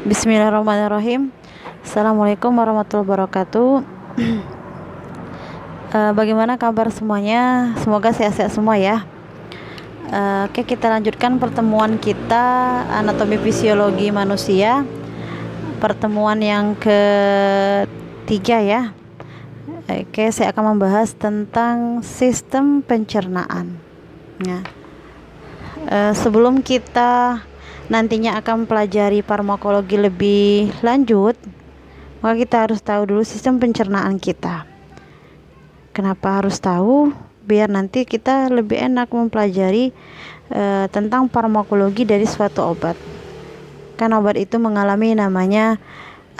Bismillahirrahmanirrahim. Assalamualaikum warahmatullahi wabarakatuh. Bagaimana kabar semuanya? Semoga sehat-sehat semua ya. Oke, kita lanjutkan pertemuan kita anatomi fisiologi manusia. Pertemuan yang ketiga ya. Oke, saya akan membahas tentang sistem pencernaan. Nah, sebelum kita nantinya akan pelajari farmakologi lebih lanjut, maka kita harus tahu dulu sistem pencernaan kita. Kenapa harus tahu? Biar nanti kita lebih enak mempelajari tentang farmakologi dari suatu obat. Kan obat itu mengalami namanya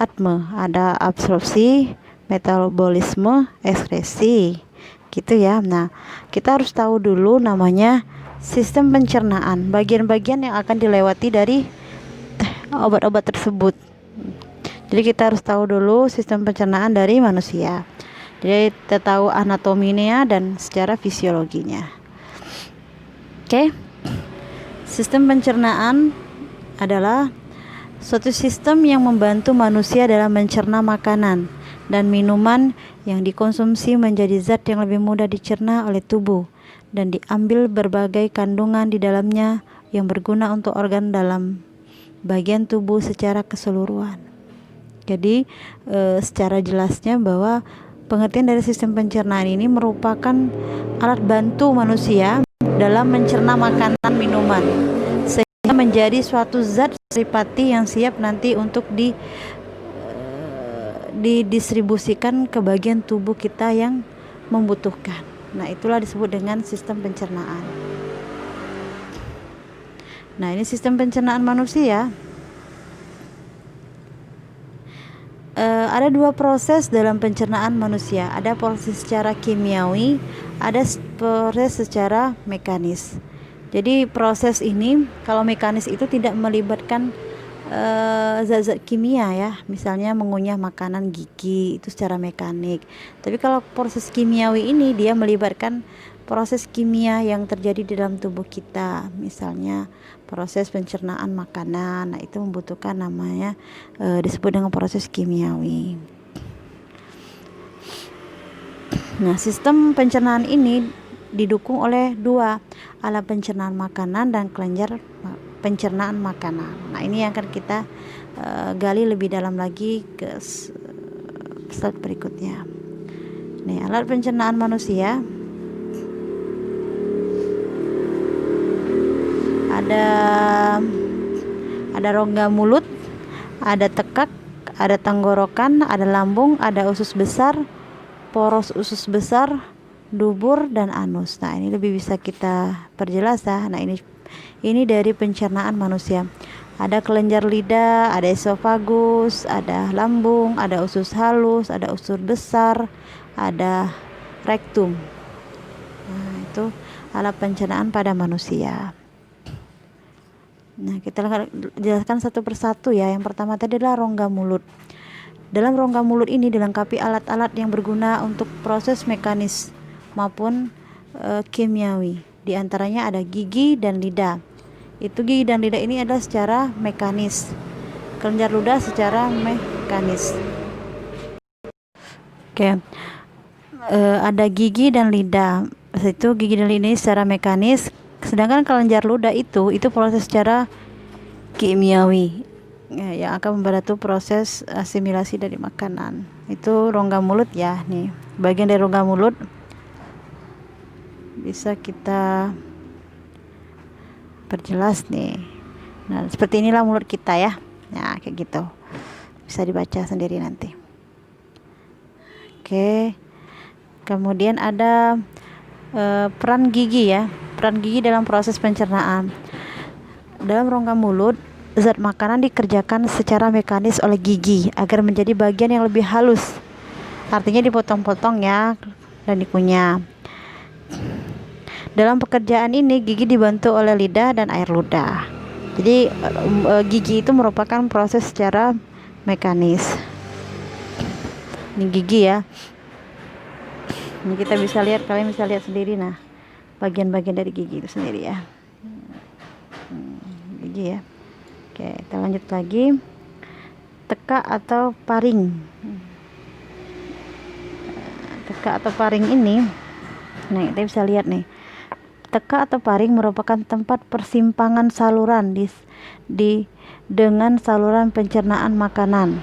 ADME, ada absorpsi, metabolisme, ekskresi, gitu ya. Nah, kita harus tahu dulu namanya sistem pencernaan, bagian-bagian yang akan dilewati dari obat-obat tersebut. Jadi kita harus tahu dulu sistem pencernaan dari manusia. Jadi kita tahu anatominya dan secara fisiologinya. Oke. Sistem pencernaan adalah suatu sistem yang membantu manusia dalam mencerna makanan dan minuman yang dikonsumsi menjadi zat yang lebih mudah dicerna oleh tubuh dan diambil berbagai kandungan di dalamnya yang berguna untuk organ dalam bagian tubuh secara keseluruhan. Jadi secara jelasnya bahwa pengertian dari sistem pencernaan ini merupakan alat bantu manusia dalam mencerna makanan minuman sehingga menjadi suatu zat seripati yang siap nanti untuk didistribusikan ke bagian tubuh kita yang membutuhkan. Nah, itulah disebut dengan sistem pencernaan. Nah, ini sistem pencernaan manusia. Ada dua proses dalam pencernaan manusia. Ada proses secara kimiawi, ada proses secara mekanis. Jadi proses ini, kalau mekanis itu tidak melibatkan zat-zat kimia ya, misalnya mengunyah makanan gigi itu secara mekanik. Tapi kalau proses kimiawi ini dia melibatkan proses kimia yang terjadi di dalam tubuh kita, misalnya proses pencernaan makanan. Nah, itu membutuhkan namanya disebut dengan proses kimiawi. Nah, sistem pencernaan ini didukung oleh dua alat pencernaan makanan dan kelenjar pencernaan makanan. Nah, ini yang akan kita gali lebih dalam lagi ke slide berikutnya. Nih, alat pencernaan manusia ada rongga mulut, ada tekak, ada tenggorokan, ada lambung, ada usus besar, poros usus besar, dubur dan anus. Nah, ini lebih bisa kita perjelas ya. Nah, ini dari pencernaan manusia. Ada kelenjar lidah, ada esofagus, ada lambung, ada usus halus, ada usus besar, ada rektum. Nah, itu alat pencernaan pada manusia. Nah, kita jelaskan satu persatu ya. Yang pertama tadi adalah rongga mulut. Dalam rongga mulut ini dilengkapi alat-alat yang berguna untuk proses mekanis maupun kimiawi. Di antaranya ada gigi dan lidah. Itu gigi dan lidah ini adalah secara mekanis. Kelenjar ludah secara mekanis. Oke. Ada gigi dan lidah. Itu gigi dan lidah ini secara mekanis. Sedangkan kelenjar ludah itu proses secara kimiawi ya, yang akan membantu proses asimilasi dari makanan. Itu rongga mulut ya. Nih, bagian dari rongga mulut bisa kita perjelas nih. Nah, seperti inilah mulut kita ya. Nah, kayak gitu. Bisa dibaca sendiri nanti. Oke. Kemudian ada peran gigi ya. Peran gigi dalam proses pencernaan. Dalam rongga mulut, zat makanan dikerjakan secara mekanis oleh gigi agar menjadi bagian yang lebih halus. Artinya dipotong-potong ya dan dikunyah. Dalam pekerjaan ini gigi dibantu oleh lidah dan air ludah. Jadi gigi itu merupakan proses secara mekanis. Ini gigi ya. Ini kita bisa lihat, kalian bisa lihat sendiri nah. Bagian-bagian dari gigi itu sendiri ya. Gigi ya. Oke, kita lanjut lagi. Teka atau paring. Teka atau paring ini, nah kita bisa lihat nih, teka atau paring merupakan tempat persimpangan saluran dengan saluran pencernaan makanan.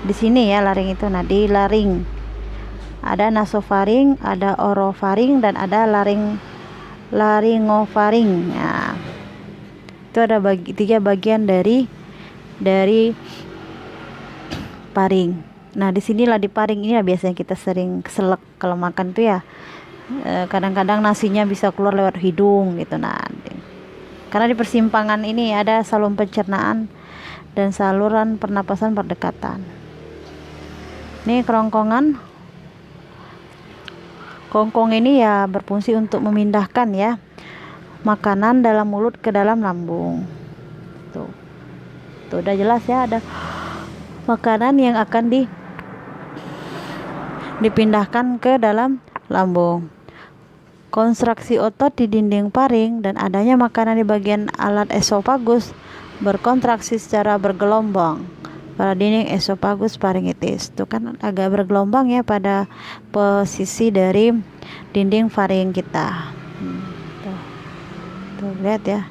Di sini ya laring itu. Nah, di laring ada nasofaring, ada orofaring, dan ada laringofaring. Nah, itu ada tiga bagian dari paring. Nah, disinilah di paring ini ya biasanya kita sering keselak kalau makan tuh ya. Kadang-kadang nasinya bisa keluar lewat hidung gitu. Nah, karena di persimpangan ini ada saluran pencernaan dan saluran pernapasan berdekatan. Ini kerongkongan. Kongkong ini ya berfungsi untuk memindahkan ya makanan dalam mulut ke dalam lambung. Tuh udah jelas ya, ada makanan yang akan dipindahkan ke dalam lambung. Konstruksi otot di dinding paring dan adanya makanan di bagian alat esofagus berkontraksi secara bergelombang pada dinding esofagus pharyngitis. Itu kan agak bergelombang ya pada posisi dari dinding faring kita. Tuh lihat ya,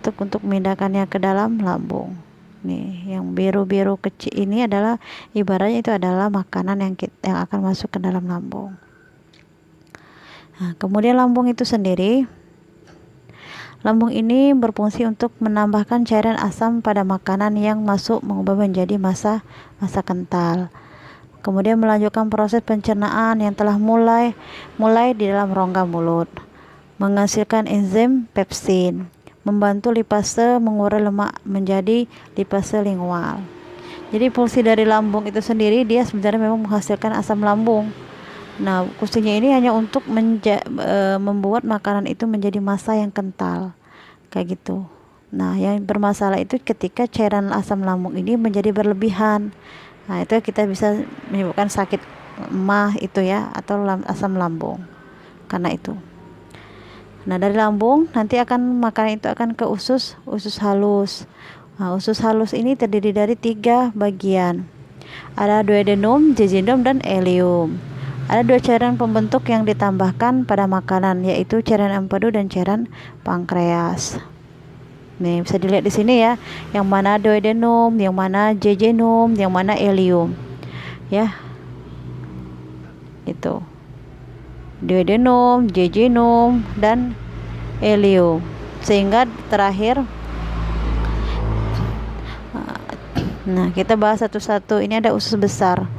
untuk memindahkannya ke dalam lambung. Nih, yang biru-biru kecil ini adalah ibaratnya itu adalah makanan yang akan masuk ke dalam lambung. Nah, kemudian lambung itu sendiri, lambung ini berfungsi untuk menambahkan cairan asam pada makanan yang masuk mengubah menjadi massa kental. Kemudian melanjutkan proses pencernaan yang telah mulai di dalam rongga mulut, menghasilkan enzim pepsin, membantu lipase mengurai lemak menjadi lipase lingual. Jadi fungsi dari lambung itu sendiri, dia sebenarnya memang menghasilkan asam lambung. Nah, fungsinya ini hanya untuk membuat makanan itu menjadi massa yang kental kayak gitu. Nah, yang bermasalah itu ketika cairan asam lambung ini menjadi berlebihan. Nah, itu kita bisa menyebabkan sakit emah itu ya, atau asam lambung karena itu. Nah, dari lambung nanti makanan itu akan ke usus halus. Nah, usus halus ini terdiri dari 3 bagian. Ada duodenum, jejunum, dan ileum. Ada 2 cairan pembentuk yang ditambahkan pada makanan, yaitu cairan empedu dan cairan pankreas. Nih, bisa dilihat di sini ya, yang mana duodenum, yang mana jejunum, yang mana ileum. Ya. Itu. Duodenum, jejunum, dan ileum. Sehingga terakhir, nah kita bahas satu-satu. Ini ada usus besar.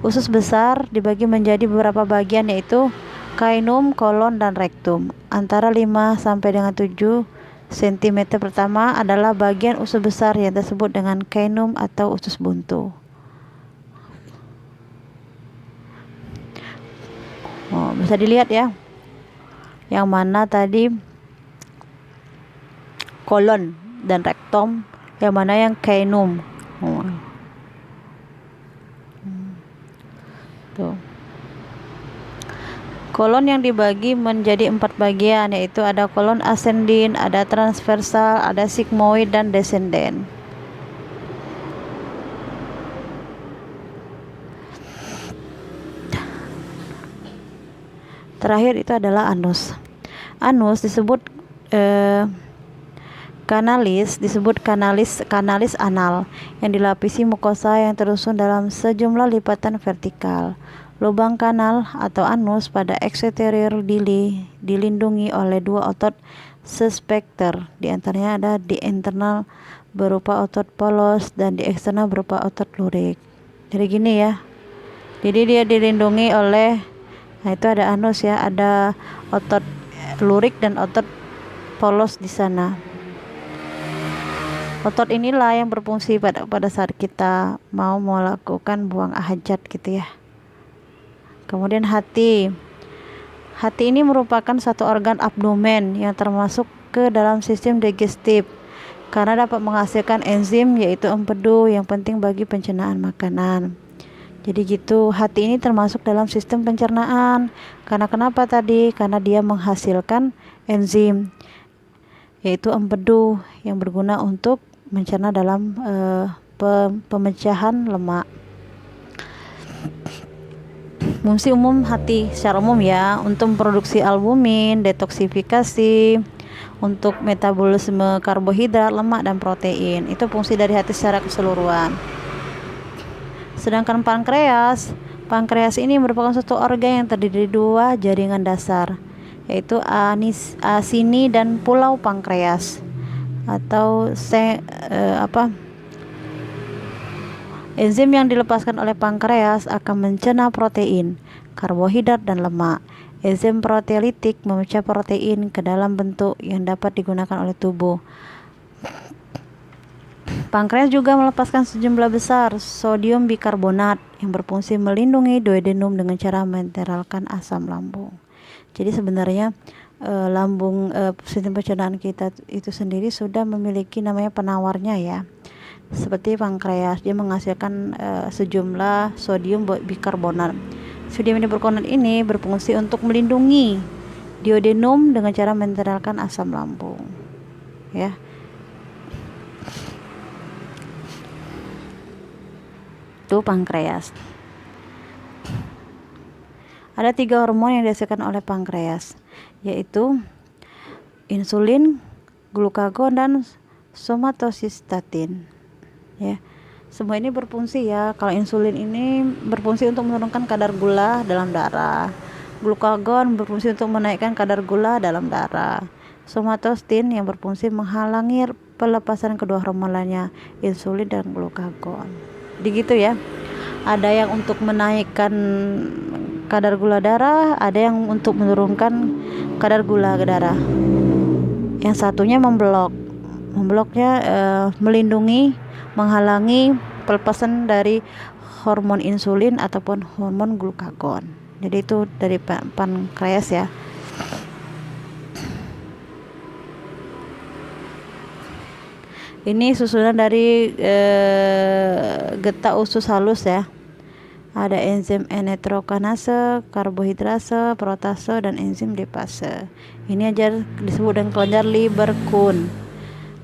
Usus besar dibagi menjadi beberapa bagian, yaitu kainum, kolon, dan rektum. Antara 5 sampai dengan 7 cm pertama adalah bagian usus besar yang disebut dengan kainum atau usus buntu. Bisa dilihat ya, yang mana tadi kolon dan rektum, yang mana yang kainum. Tuh. Kolon yang dibagi menjadi 4 bagian, yaitu ada kolon ascending, ada transversal, ada sigmoid, dan descending. Terakhir itu adalah anus. Anus disebut kanalis anal, yang dilapisi mukosa yang tersusun dalam sejumlah lipatan vertikal. Lubang kanal atau anus pada eksteror dilindungi oleh 2 otot suspekter. Di antaranya ada di internal berupa otot polos dan di eksternal berupa otot lurik. Jadi gini ya. Jadi dia dilindungi oleh, nah itu ada anus ya, ada otot lurik dan otot polos di sana. Otot inilah yang berfungsi pada saat kita mau melakukan buang hajat gitu ya. Kemudian hati. Hati ini merupakan satu organ abdomen yang termasuk ke dalam sistem digestif karena dapat menghasilkan enzim, yaitu empedu, yang penting bagi pencernaan makanan. Jadi gitu, hati ini termasuk dalam sistem pencernaan. Karena kenapa tadi? Karena dia menghasilkan enzim, yaitu empedu, yang berguna untuk mencerna dalam pemecahan lemak. Fungsi umum hati secara umum ya, untuk memproduksi albumin, detoksifikasi, untuk metabolisme karbohidrat, lemak, dan protein. Itu fungsi dari hati secara keseluruhan. Sedangkan pankreas ini merupakan suatu organ yang terdiri dari 2 jaringan dasar, yaitu asini dan pulau pankreas, atau enzim yang dilepaskan oleh pankreas akan mencerna protein, karbohidrat, dan lemak. Enzim proteolitik memecah protein ke dalam bentuk yang dapat digunakan oleh tubuh. Pankreas juga melepaskan sejumlah besar sodium bikarbonat yang berfungsi melindungi duodenum dengan cara menetralkan asam lambung. Jadi sebenarnya sistem pencernaan kita itu sendiri sudah memiliki namanya penawarnya ya. Seperti pankreas, dia menghasilkan sejumlah sodium bikarbonat. Sodium bikarbonat ini berfungsi untuk melindungi duodenum dengan cara menetralkan asam lambung. Ya. Itu pankreas. Ada 3 hormon yang dihasilkan oleh pankreas, yaitu insulin, glukagon, dan somatostatin. Ya, semua ini berfungsi ya. Kalau insulin ini berfungsi untuk menurunkan kadar gula dalam darah, glukagon berfungsi untuk menaikkan kadar gula dalam darah, somatostatin yang berfungsi menghalangi pelepasan kedua hormon lainnya, insulin dan glukagon. Begitu ya. Ada yang untuk menaikkan kadar gula darah, ada yang untuk menurunkan kadar gula darah. Yang satunya membloknya melindungi, menghalangi pelepasan dari hormon insulin ataupun hormon glukagon. Jadi itu dari pankreas ya. Ini susunan dari getah usus halus ya. Ada enzim N-nitrokanase, karbohidrase, protase, dan enzim lipase. Ini aja disebut dengan kelenjar Lieberkühn.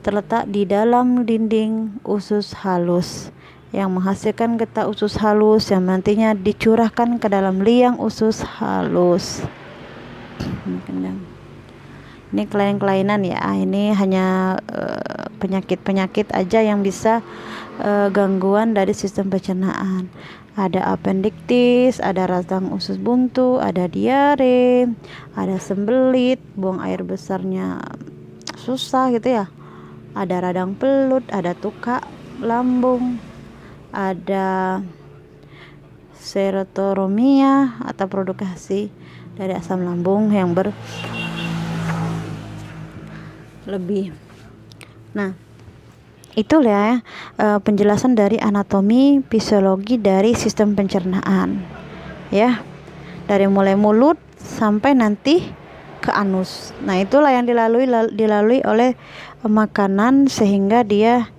Terletak di dalam dinding usus halus yang menghasilkan getah usus halus yang nantinya dicurahkan ke dalam liang usus halus. Ini kelainan ya. Ini hanya penyakit-penyakit aja yang bisa gangguan dari sistem pencernaan. Ada appendiktis, ada radang usus buntu, ada diare, ada sembelit, buang air besarnya susah gitu ya. Ada radang pelut, ada tukak lambung, ada serotonomia atau produksi dari asam lambung yang lebih. Nah, itulah penjelasan dari anatomi fisiologi dari sistem pencernaan ya, dari mulai mulut sampai nanti ke anus. Nah, itulah yang dilalui oleh makanan sehingga dia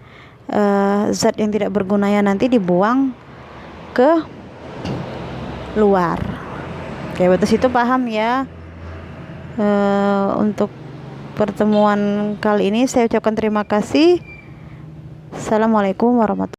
zat yang tidak bergunanya nanti dibuang ke luar. Oke, batas itu paham ya. Untuk pertemuan kali ini saya ucapkan terima kasih. Assalamualaikum warahmatullahi wabarakatuh.